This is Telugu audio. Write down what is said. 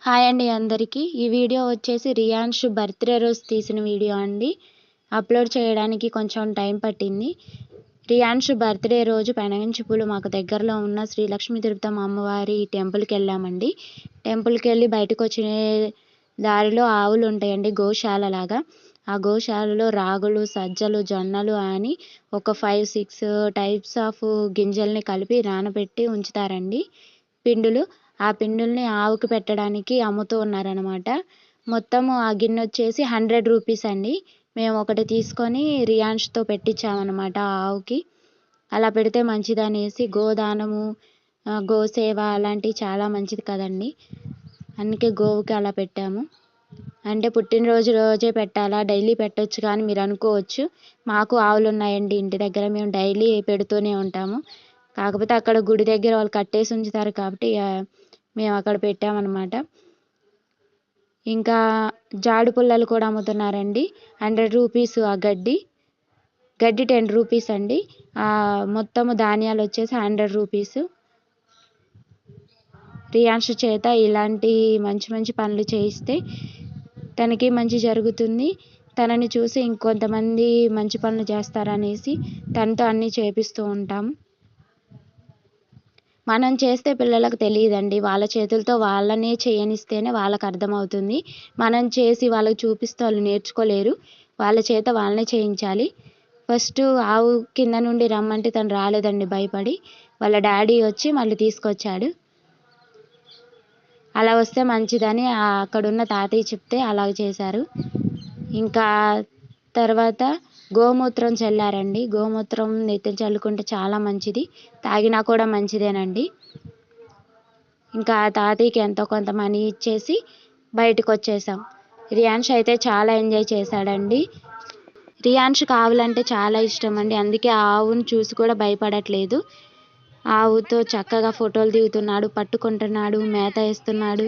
హాయ్ అండి అందరికీ. ఈ వీడియో వచ్చేసి రియాన్ష్ బర్త్డే రోజు తీసిన వీడియో అండి. అప్లోడ్ చేయడానికి కొంచెం టైం పట్టింది. రియాన్ష్ బర్త్డే రోజు పెనగంచిపూలు మాకు దగ్గరలో ఉన్న శ్రీ లక్ష్మీ తిరుపతమ్మ అమ్మవారి టెంపుల్కి వెళ్ళామండి. టెంపుల్కి వెళ్ళి బయటకు వచ్చిన దారిలో ఆవులు ఉంటాయండి, గోశాల లాగా. ఆ గోశాలలో రాగులు, సజ్జలు, జొన్నలు అని ఒక 5-6 టైప్స్ ఆఫ్ గింజల్ని కలిపి నానబెట్టి ఉంచుతారండి, పిండులు. ఆ పిండుల్ని ఆవుకి పెట్టడానికి అమ్ముతూ ఉన్నారనమాట. మొత్తము ఆ గిన్నె వచ్చేసి 100 రూపీస్ అండి. మేము ఒకటి తీసుకొని రియాన్ష్తో పెట్టించామన్నమాట ఆ ఆవుకి. అలా పెడితే మంచిదనేసి గోదానము, గోసేవ అలాంటివి చాలా మంచిది కదండి. అందుకే గోవుకి అలా పెట్టాము. అంటే పుట్టినరోజు రోజే పెట్టాలా, డైలీ పెట్టొచ్చు కానీ మీరు అనుకోవచ్చు. మాకు ఆవులు ఉన్నాయండి ఇంటి దగ్గర, మేము డైలీ పెడుతూనే ఉంటాము. కాకపోతే అక్కడ గుడి దగ్గర వాళ్ళు కట్టేసి ఉంచుతారు కాబట్టి మేము అక్కడ పెట్టామన్నమాట. ఇంకా జాడు పుల్లలు కూడా అమ్ముతున్నారండి. 100 రూపీస్ ఆ గడ్డి 10 రూపీస్ అండి. మొత్తము ధాన్యాలు వచ్చేసి 100 రూపీస్. రియాన్ష్ చేత ఇలాంటి మంచి మంచి పనులు చేయిస్తే తనకి మంచి జరుగుతుంది. తనని చూసి ఇంకొంతమంది మంచి పనులు చేస్తారనేసి తనతో అన్నీ చేపిస్తూ ఉంటాం. మనం చేస్తే పిల్లలకు తెలియదండి, వాళ్ళ చేతులతో వాళ్ళనే చేయనిస్తేనే వాళ్ళకి అర్థమవుతుంది. మనం చేసి వాళ్ళకి చూపిస్తే వాళ్ళు నేర్చుకోలేరు. వాళ్ళ చేత వాళ్ళనే చేయించాలి. ఫస్ట్ ఆవు కింద నుండి రమ్మంటే తను రాలేదండి, భయపడి. వాళ్ళ డాడీ వచ్చి మళ్ళీ తీసుకొచ్చాడు. అలా వస్తే మంచిదని అక్కడున్న తాతయ్య చెప్తే అలాగ చేశారు. ఇంకా తర్వాత గోమూత్రం చల్లారండి. గోమూత్రం నెత్తిన చల్లుకుంటే చాలా మంచిది, తాగినా కూడా మంచిదేనండి. ఇంకా తాతయ్యకి ఎంతో కొంత మనీ ఇచ్చేసి బయటకు వచ్చేసాం. రియాన్ష్ అయితే చాలా ఎంజాయ్ చేశాడండి. రియాన్ష్కి ఆవులంటే చాలా ఇష్టం అండి, అందుకే ఆ ఆవును చూసి కూడా భయపడట్లేదు. ఆవుతో చక్కగా ఫోటోలు దిగుతున్నాడు, పట్టుకుంటున్నాడు, మేత వేస్తున్నాడు.